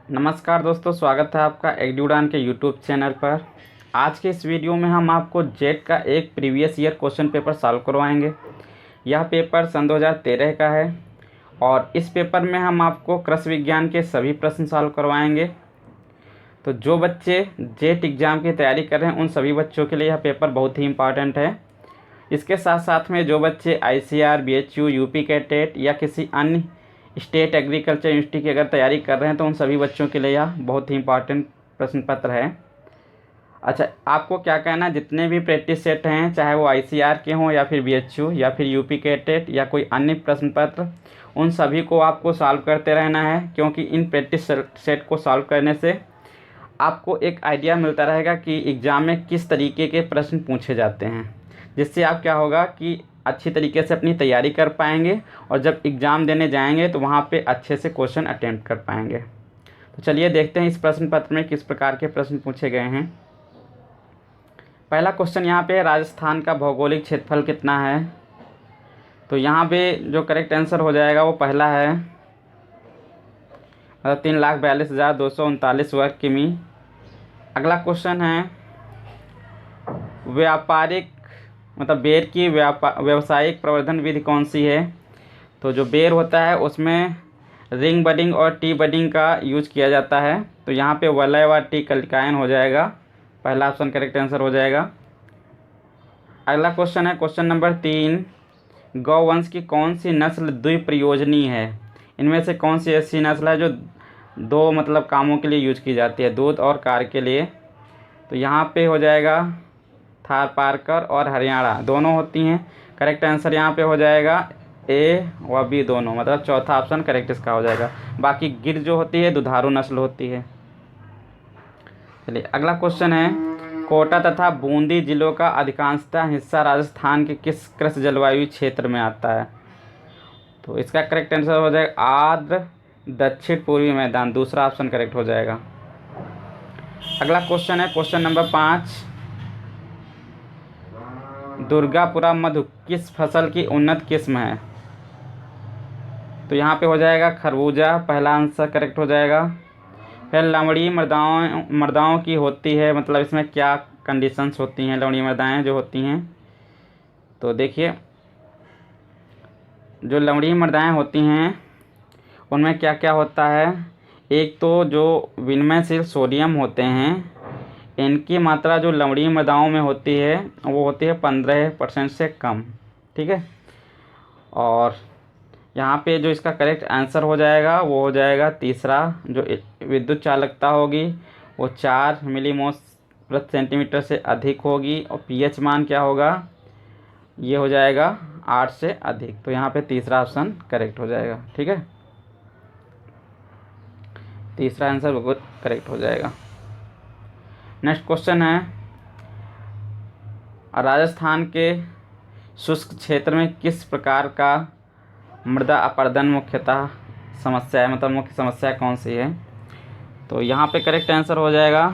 नमस्कार दोस्तों, स्वागत है आपका एग्रीउड़ान के यूट्यूब चैनल पर। आज के इस वीडियो में हम आपको जेट का एक previous year question paper solve करवाएंगे। यह पेपर सन 2013 का है और इस पेपर में हम आपको कृषि विज्ञान के सभी प्रश्न सॉल्व करवाएंगे। तो जो बच्चे जेट एग्ज़ाम की तैयारी कर रहे हैं उन सभी बच्चों के लिए यह पेपर बहुत ही इम्पॉर्टेंट है। इसके साथ साथ में जो बच्चे ICAR, BHU, यूपी कैटेट या किसी अन्य स्टेट एग्रीकल्चर यूनिवर्सिटी की अगर तैयारी कर रहे हैं तो उन सभी बच्चों के लिए यह बहुत ही इम्पॉर्टेंट प्रश्न पत्र है। अच्छा, आपको क्या कहना है, जितने भी प्रैक्टिस सेट हैं, चाहे वो ICAR के हों या फिर BHU या फिर यूपी कैटेट या कोई अन्य प्रश्न पत्र, उन सभी को आपको सॉल्व करते रहना है, क्योंकि इन प्रैक्टिस सेट को सॉल्व करने से आपको एक आइडिया मिलता रहेगा कि एग्ज़ाम में किस तरीके के प्रश्न पूछे जाते हैं, जिससे आप क्या होगा कि अच्छी तरीके से अपनी तैयारी कर पाएंगे और जब एग्ज़ाम देने जाएंगे तो वहाँ पे अच्छे से क्वेश्चन अटेम्प्ट कर पाएंगे। तो चलिए देखते हैं इस प्रश्न पत्र में किस प्रकार के प्रश्न पूछे गए हैं। पहला क्वेश्चन यहाँ पे, राजस्थान का भौगोलिक क्षेत्रफल कितना है? तो यहाँ पे जो करेक्ट आंसर हो जाएगा वो पहला है, 3,42,239 वर्ग किमी। अगला क्वेश्चन है, व्यापारिक बेर की व्यावसायिक प्रवर्धन विधि कौन सी है? तो जो बेर होता है उसमें रिंग बडिंग और टी बडिंग का यूज किया जाता है। तो यहाँ पे वलय व टी कलिकायन हो जाएगा, पहला ऑप्शन करेक्ट आंसर हो जाएगा। अगला क्वेश्चन है क्वेश्चन नंबर 3, गौवंश की कौन सी नस्ल द्विप्रयोजनी है? इनमें से कौन सी ऐसी नस्ल है जो दो कामों के लिए यूज की जाती है, दूध और कार के लिए? तो यहाँ पे हो जाएगा थारपारकर और हरियाणा दोनों होती हैं। करेक्ट आंसर यहाँ पे हो जाएगा A व B दोनों, चौथा ऑप्शन करेक्ट इसका हो जाएगा। बाकी गिर जो होती है दुधारू नस्ल होती है। चलिए अगला क्वेश्चन है, कोटा तथा बूंदी जिलों का अधिकांशतः हिस्सा राजस्थान के किस कृषि जलवायु क्षेत्र में आता है? तो इसका करेक्ट आंसर हो जाएगा आर्द्र दक्षिण पूर्वी मैदान, दूसरा ऑप्शन करेक्ट हो जाएगा। अगला क्वेश्चन है क्वेश्चन नंबर 5, दुर्गापुरा मधु किस फसल की उन्नत किस्म है? तो यहाँ पे हो जाएगा खरबूजा, पहला आंसर करेक्ट हो जाएगा। फिर लवणीय मृदाओं की होती है, इसमें क्या कंडीशंस होती हैं लवणीय मृदाएं जो होती हैं? तो देखिए, जो लवणीय मृदाएं होती हैं उनमें क्या क्या होता है। एक तो जो विनिमयशील सोडियम होते हैं, इनकी मात्रा जो लवणीय मृदाओं में होती है वो होती है 15% से कम, ठीक है। और यहाँ पे जो इसका करेक्ट आंसर हो जाएगा वो हो जाएगा तीसरा, जो विद्युत चालकता होगी वो 4 मिलीमोस प्रति सेंटीमीटर से अधिक होगी और pH मान क्या होगा, ये हो जाएगा 8 से अधिक। तो यहाँ पे तीसरा ऑप्शन करेक्ट हो जाएगा, ठीक है, तीसरा आंसर बिल्कुल करेक्ट हो जाएगा। नेक्स्ट क्वेश्चन है, राजस्थान के शुष्क क्षेत्र में किस प्रकार का मृदा अपरदन मुख्यतः समस्या है, मुख्य समस्या कौन सी है? तो यहाँ पे करेक्ट आंसर हो जाएगा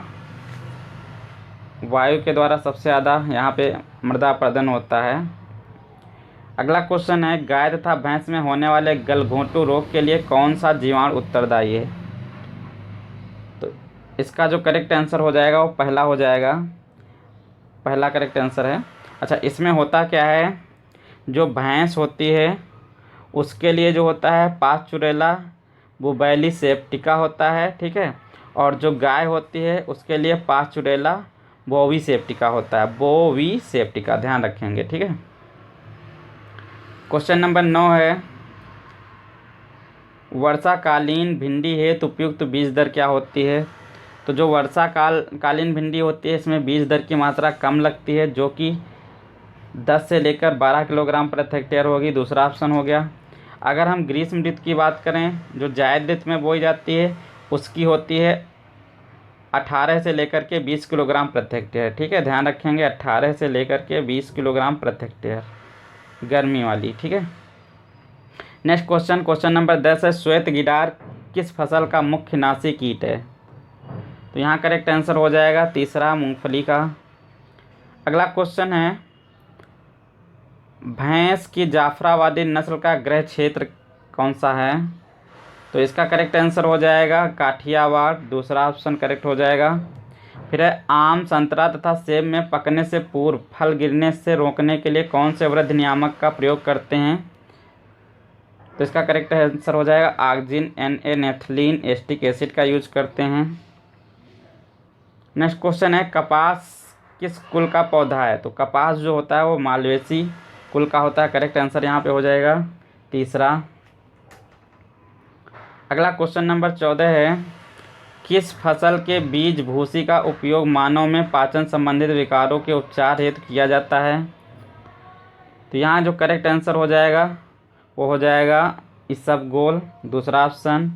वायु के द्वारा सबसे ज़्यादा यहाँ पे मृदा अपरदन होता है। अगला क्वेश्चन है, गाय तथा भैंस में होने वाले गलघोंटू रोग के लिए कौन सा जीवाणु उत्तरदायी है? तो इसका जो करेक्ट आंसर हो जाएगा वो पहला हो जाएगा, पहला करेक्ट आंसर है। अच्छा, इसमें होता क्या है, जो भैंस होती है उसके लिए जो होता है पास्चुरेला बुबैली सेप्टिका होता है, ठीक है, और जो गाय होती है उसके लिए पास्चुरेला बोवी सेप्टिका होता है, बोवी सेप्टिका, ध्यान रखेंगे, ठीक है। क्वेश्चन नंबर 9 है, वर्षाकालीन भिंडी हेतु उपयुक्त बीज दर क्या होती है? तो जो वर्षाकालीन भिंडी होती है इसमें बीज दर की मात्रा कम लगती है, जो कि 10 से लेकर 12 किलोग्राम प्रति हेक्टेयर होगी, दूसरा ऑप्शन हो गया। अगर हम ग्रीष्म ऋतु की बात करें, जो जायद ऋतु में बोई जाती है उसकी होती है 18 से लेकर के 20 किलोग्राम प्रति हेक्टेयर, ठीक है, ध्यान रखेंगे, 18 से लेकर के 20 किलोग्राम प्रति हेक्टेयर गर्मी वाली, ठीक है। नेक्स्ट क्वेश्चन, क्वेश्चन नंबर 10 है, श्वेत गिडार किस फसल का मुख्य नाशी कीट है? तो यहाँ करेक्ट आंसर हो जाएगा तीसरा, मूंगफली का। अगला क्वेश्चन है, भैंस की जाफराबादी नस्ल का गृह क्षेत्र कौन सा है? तो इसका करेक्ट आंसर हो जाएगा काठियावाड़, दूसरा ऑप्शन करेक्ट हो जाएगा। फिर है आम, संतरा तथा सेब में पकने से पूर्व फल गिरने से रोकने के लिए कौन से वृद्धि नियामक का प्रयोग करते हैं? तो इसका करेक्ट आंसर हो जाएगा ऑक्जिन, नेफ्थलीन, एस्टिक एसिड का यूज करते हैं। नेक्स्ट क्वेश्चन है कपास किस कुल का पौधा है? तो कपास जो होता है वो मालवेसी कुल का होता है। करेक्ट आंसर यहाँ पे हो जाएगा तीसरा। अगला क्वेश्चन नंबर 14 है किस फसल के बीज भूसी का उपयोग मानव में पाचन संबंधित विकारों के उपचार हेतु किया जाता है? तो यहाँ जो करेक्ट आंसर हो जाएगा वो हो जाएगा इसबगोल, दूसरा ऑप्शन।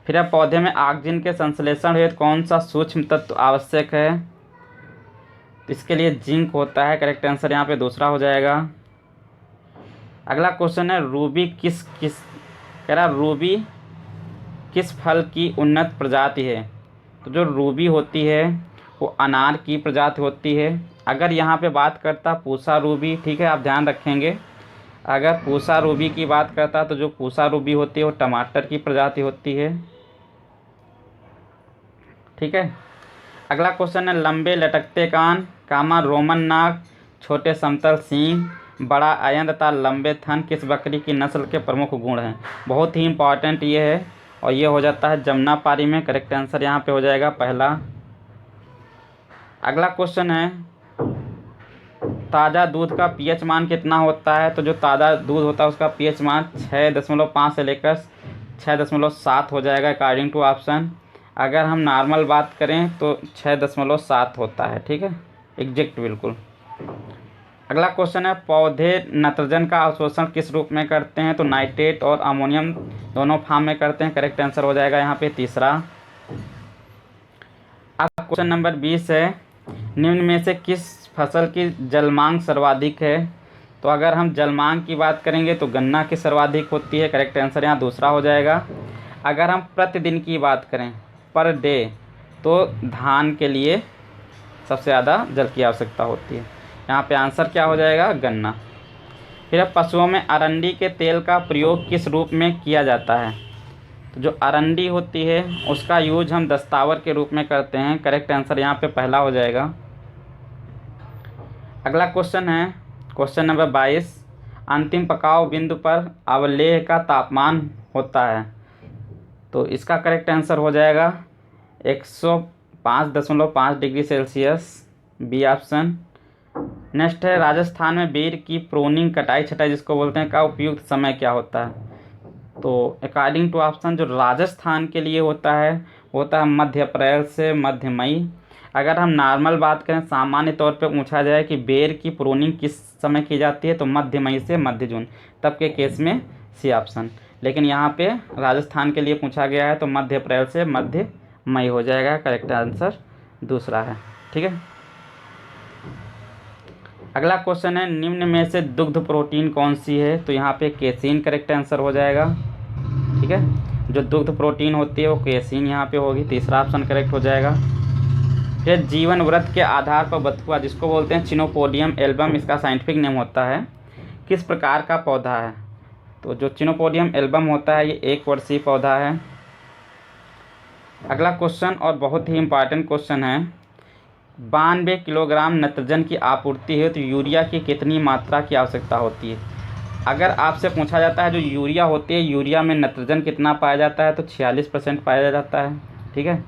फिर पौधे में ऑक्सीजन के संश्लेषण हेतु कौन सा सूक्ष्म तत्व आवश्यक है? तो इसके लिए जिंक होता है। करेक्ट आंसर यहाँ पे दूसरा हो जाएगा। अगला क्वेश्चन है रूबी कह रहा रूबी किस फल की उन्नत प्रजाति है? तो जो रूबी होती है वो अनार की प्रजाति होती है। अगर यहाँ पे बात करता पूसा रूबी, ठीक है, आप ध्यान रखेंगे, अगर पूसा रूबी की बात करता तो जो पूसा रूबी होती है वो टमाटर की प्रजाति होती है। ठीक है। अगला क्वेश्चन है लंबे लटकते कान, कामा रोमन नाक, छोटे समतल सींग, बड़ा आयन तथा लंबे थन किस बकरी की नस्ल के प्रमुख गुण हैं? बहुत ही इंपॉर्टेंट ये है और ये हो जाता है जमुनापारी में। करेक्ट आंसर यहाँ पे हो जाएगा पहला। अगला क्वेश्चन है ताज़ा दूध का पीएच मान कितना होता है? तो जो ताज़ा दूध होता है उसका पीएच मान 6.5 से लेकर 6.7 हो जाएगा अकॉर्डिंग टू ऑप्शन। अगर हम नॉर्मल बात करें तो 6.7 होता है। ठीक है, एग्जैक्ट बिल्कुल। अगला क्वेश्चन है पौधे नाइट्रोजन का अवशोषण किस रूप में करते हैं? तो नाइट्रेट और अमोनियम दोनों फॉर्म में करते हैं। करेक्ट आंसर हो जाएगा यहाँ पे तीसरा। अब क्वेश्चन नंबर 20 है निम्न में से किस फसल की जल मांग सर्वाधिक है? तो अगर हम जल मांग की बात करेंगे तो गन्ना की सर्वाधिक होती है। करेक्ट आंसर यहाँ दूसरा हो जाएगा। अगर हम प्रतिदिन की बात करें पर डे तो धान के लिए सबसे ज़्यादा जल की आवश्यकता होती है। यहाँ पे आंसर क्या हो जाएगा? गन्ना। फिर पशुओं में अरंडी के तेल का प्रयोग किस रूप में किया जाता है? तो जो अरंडी होती है उसका यूज हम दस्तावर के रूप में करते हैं। करेक्ट आंसर यहाँ पे पहला हो जाएगा। अगला क्वेश्चन है क्वेश्चन नंबर 22 अंतिम पकाव बिंदु पर अवलेह का तापमान होता है। तो इसका करेक्ट आंसर हो जाएगा 105.5 degree Celsius, B option. Next है राजस्थान में बेर की प्रूनिंग कटाई छटाई जिसको बोलते हैं का उपयुक्त समय क्या होता है? तो अकॉर्डिंग टू ऑप्शन जो राजस्थान के लिए होता है मध्य अप्रैल से मध्य मई। अगर हम नॉर्मल बात करें सामान्य तौर पे पूछा जाए कि बेर की प्रूनिंग किस समय की जाती है तो मध्य मई से मध्य जून, तब के केस में सी ऑप्शन। लेकिन यहाँ पे राजस्थान के लिए पूछा गया है तो मध्य अप्रैल से मध्य मई हो जाएगा। करेक्ट आंसर दूसरा है। ठीक है। अगला क्वेश्चन है निम्न में से दुग्ध प्रोटीन कौन सी है? तो यहाँ पे केसीन करेक्ट आंसर हो जाएगा। ठीक है, जो दुग्ध प्रोटीन होती है वो केसीन यहाँ पे होगी, तीसरा ऑप्शन करेक्ट हो जाएगा। फिर जीवन व्रत के आधार पर बथुआ जिसको बोलते हैं चिनोपोडियम एल्बम, इसका साइंटिफिक नेम होता है, किस प्रकार का पौधा है? तो जो चिनोपोडियम एल्बम होता है ये 1 वर्षीय पौधा है। अगला क्वेश्चन और बहुत ही इंपॉर्टेंट क्वेश्चन है 92 किलोग्राम नाइट्रोजन की आपूर्ति है तो यूरिया की कितनी मात्रा की आवश्यकता होती है? अगर आपसे पूछा जाता है जो यूरिया होती है यूरिया में नाइट्रोजन कितना पाया जाता है तो 46% पाया जाता है। ठीक है,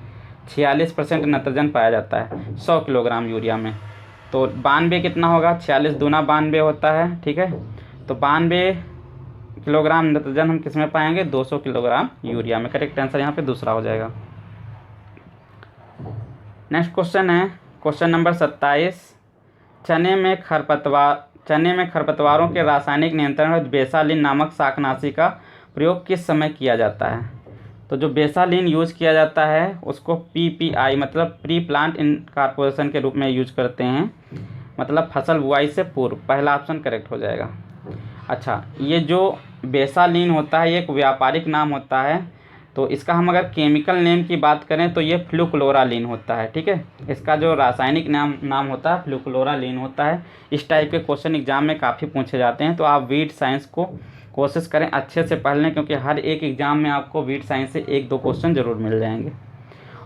46% नाइट्रोजन पाया जाता है 100 किलोग्राम यूरिया में। तो 92 कितना होगा? 46 दूना 92 होता है। ठीक है, तो 92 किलोग्राम नाइट्रोजन हम किस में पाएंगे? 200 किलोग्राम यूरिया में। करेक्ट आंसर यहाँ पे दूसरा हो जाएगा। नेक्स्ट क्वेश्चन है क्वेश्चन नंबर 27 चने में खरपतवारों के रासायनिक नियंत्रण में बेसालिन नामक शाकनाशी का प्रयोग किस समय किया जाता है? तो जो बेसालिन यूज किया जाता है उसको PPI मतलब प्री प्लांट इनकॉर्पोरेशन के रूप में यूज करते हैं, मतलब फसल बुआई से पूर्व। पहला ऑप्शन करेक्ट हो जाएगा। अच्छा, ये जो बेसालिन होता है ये एक व्यापारिक नाम होता है तो इसका हम अगर केमिकल नेम की बात करें तो ये फ्लूक्लोरालीन होता है। ठीक है, इसका जो रासायनिक नाम होता है फ्लूक्लोरालीन होता है। इस टाइप के क्वेश्चन एग्जाम में काफ़ी पूछे जाते हैं, तो आप वीट साइंस को कोशिश करें अच्छे से पढ़ लें, क्योंकि हर एक एग्ज़ाम में आपको वीट साइंस से 1-2 क्वेश्चन ज़रूर मिल जाएंगे।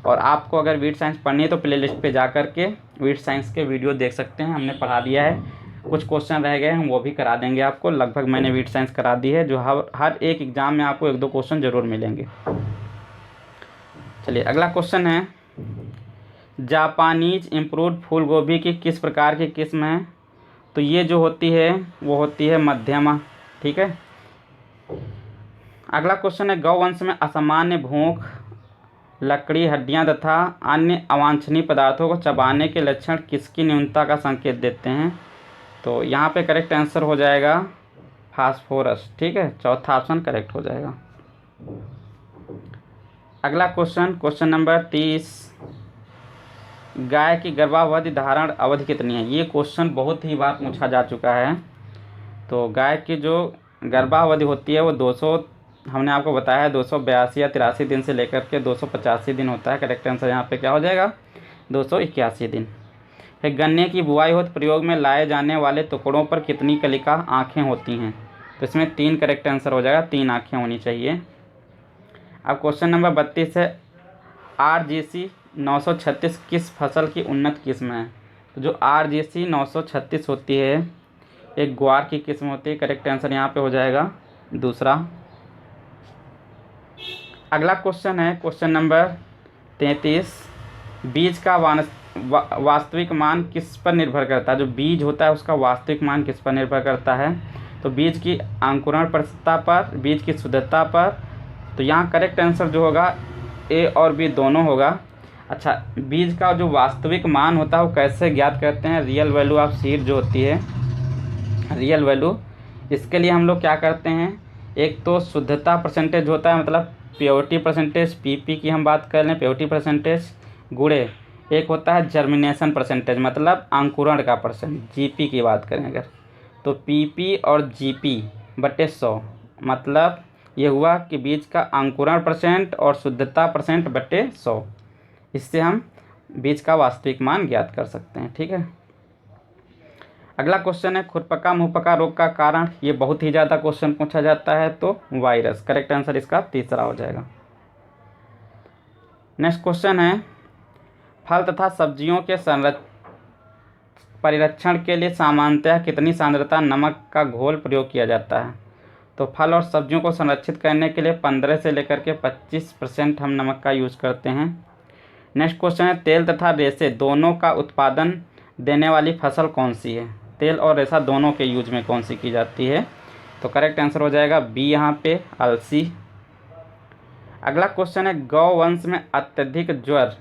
और आपको अगर वीट साइंस पढ़नी है तो प्ले लिस्ट पर जा के वीट साइंस के वीडियो देख सकते हैं, हमने पढ़ा दिया है। कुछ क्वेश्चन रह गए हम वो भी करा देंगे आपको। लगभग मैंने वीट साइंस करा दी है, जो हर एक एग्ज़ाम में आपको 1-2 क्वेश्चन ज़रूर मिलेंगे। चलिए अगला क्वेश्चन है, जापानीज इम्प्रूव्ड फूल गोभी की किस प्रकार की किस्म है? तो ये जो होती है वो होती है मध्यमा। ठीक है, अगला क्वेश्चन है, गौवंश में असामान्य भूख, लकड़ी, हड्डियां तथा अन्य अवांछनीय पदार्थों को चबाने के लक्षण किसकी न्यूनता का संकेत देते हैं? तो यहाँ पे करेक्ट आंसर हो जाएगा फास्फोरस। ठीक है, चौथा ऑप्शन करेक्ट हो जाएगा। अगला क्वेश्चन नंबर 30, गाय की गर्भावधि धारण अवधि कितनी है? ये क्वेश्चन बहुत ही बार पूछा जा चुका है। तो गाय की जो गर्भावधि होती है वो 200, हमने आपको बताया है 282 या 83 दिन से लेकर के 285 दिन होता है। करेक्ट आंसर यहाँ पे क्या हो जाएगा? 281 दिन। फिर गन्ने की बुआई होते प्रयोग में लाए जाने वाले टुकड़ों पर कितनी कलिका आँखें होती हैं? तो इसमें 3 करेक्ट आंसर हो जाएगा, 3 आँखें होनी चाहिए। अब क्वेश्चन नंबर 32 है, RGC 936 किस फसल की उन्नत किस्म है? तो जो RGC 936 होती है एक ग्वार की किस्म होती है। करेक्ट आंसर यहाँ पे हो जाएगा दूसरा। अगला क्वेश्चन है क्वेश्चन नंबर 33, बीज का वास्तविक मान किस पर निर्भर करता है? जो बीज होता है उसका वास्तविक मान किस पर निर्भर करता है? तो बीज की अंकुरण प्रस्तुतता पर, बीज की शुद्धता पर। तो यहाँ करेक्ट आंसर जो होगा ए और बी दोनों होगा। अच्छा, बीज का जो वास्तविक मान होता है वो कैसे ज्ञात करते हैं? रियल वैल्यू ऑफ सीड जो होती है, रियल वैल्यू, इसके लिए हम लोग क्या करते हैं, एक तो शुद्धता परसेंटेज होता है, मतलब प्योरिटी परसेंटेज, पीपी की हम बात कर लें प्योरिटी परसेंटेज, गुणे एक होता है जर्मिनेशन परसेंटेज, मतलब अंकुरण का परसेंट, जीपी की बात करें अगर, तो पीपी और जीपी बटे 100, मतलब ये हुआ कि बीज का अंकुरण परसेंट और शुद्धता परसेंट बटे 100। इससे हम बीज का वास्तविक मान ज्ञात कर सकते हैं। ठीक है, अगला क्वेश्चन है, खुरपका मुंहपका रोग का कारण? ये बहुत ही ज़्यादा क्वेश्चन पूछा जाता है, तो वायरस। करेक्ट आंसर इसका तीसरा हो जाएगा। नेक्स्ट क्वेश्चन है, फल तथा सब्जियों के परिरक्षण के लिए सामान्यतः कितनी सांद्रता नमक का घोल प्रयोग किया जाता है? तो फल और सब्जियों को संरक्षित करने के लिए 15 से लेकर के 25% हम नमक का यूज़ करते हैं। नेक्स्ट क्वेश्चन है, तेल तथा रेशे दोनों का उत्पादन देने वाली फसल कौन सी है? तेल और रेशा दोनों के यूज में कौन सी की जाती है? तो करेक्ट आंसर हो जाएगा बी यहाँ पे, अलसी। अगला क्वेश्चन है, गौवंश में अत्यधिक ज्वर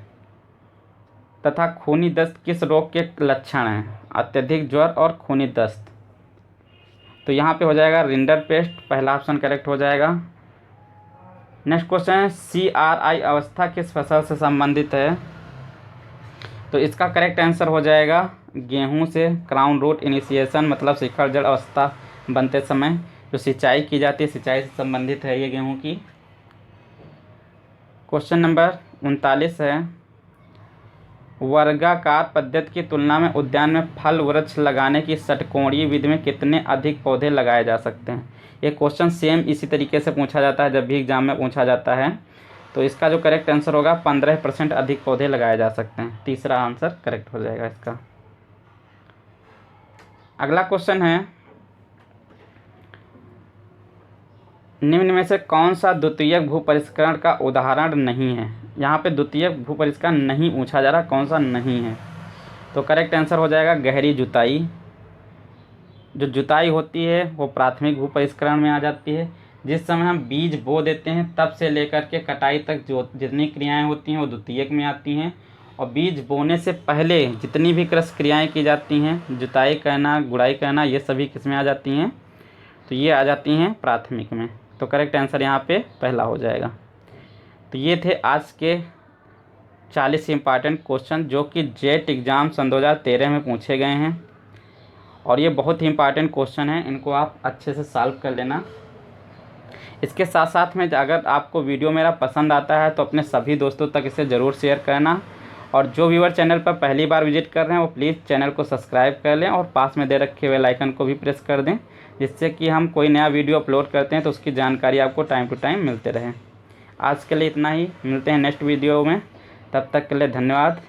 तथा खूनी दस्त किस रोग के लक्षण हैं? अत्यधिक ज्वर और खूनी दस्त, तो यहाँ पे हो जाएगा रिंडरपेस्ट, पहला ऑप्शन करेक्ट हो जाएगा। नेक्स्ट क्वेश्चन है, CRI अवस्था किस फसल से संबंधित है? तो इसका करेक्ट आंसर हो जाएगा गेहूं से। क्राउन रूट इनिशिएशन, मतलब शिखर जड़ अवस्था बनते समय जो सिंचाई की जाती है, सिंचाई से संबंधित है ये गेहूं की। क्वेश्चन नंबर 39 है, वर्गाकार पद्धति की तुलना में उद्यान में फल वृक्ष लगाने की षटकोणीय विधि में कितने अधिक पौधे लगाए जा सकते हैं? ये क्वेश्चन सेम इसी तरीके से पूछा जाता है जब भी एग्जाम में पूछा जाता है। तो इसका जो करेक्ट आंसर होगा 15% अधिक पौधे लगाए जा सकते हैं। तीसरा आंसर करेक्ट हो जाएगा इसका। अगला क्वेश्चन है, निम्न में से कौन सा द्वितीयक भूपरिष्करण का उदाहरण नहीं है? यहाँ पे द्वितीयक भूपरिष्करण नहीं पूछा जा रहा, कौन सा नहीं है? तो करेक्ट आंसर हो जाएगा गहरी जुताई। जो जुताई होती है वो प्राथमिक भूपरिष्करण में आ जाती है। जिस समय हम बीज बो देते हैं तब से लेकर के कटाई तक जो जितनी क्रियाएं होती हैं वो द्वितीयक में आती हैं, और बीज बोने से पहले जितनी भी कृषि क्रियाएं की जाती हैं, जुताई करना, गुड़ाई करना, ये सभी किसमें आ जाती हैं? तो ये आ जाती हैं प्राथमिक में। तो करेक्ट आंसर यहाँ पे पहला हो जाएगा। तो ये थे आज के 40 इंपॉर्टेंट क्वेश्चन जो कि जेट एग्ज़ाम सन 2013 में पूछे गए हैं, और ये बहुत ही इंपॉर्टेंट क्वेश्चन है, इनको आप अच्छे से सॉल्व कर लेना। इसके साथ साथ में अगर आपको वीडियो मेरा पसंद आता है तो अपने सभी दोस्तों तक इसे ज़रूर शेयर करना, और जो व्यूअर चैनल पर पहली बार विजिट कर रहे हैं वो प्लीज़ चैनल को सब्सक्राइब कर लें और पास में दे रखे बेल आइकन को भी प्रेस कर दें, जिससे कि हम कोई नया वीडियो अपलोड करते हैं तो उसकी जानकारी आपको टाइम टू टाइम मिलते रहे। आज के लिए इतना ही, मिलते हैं नेक्स्ट वीडियो में, तब तक के लिए धन्यवाद।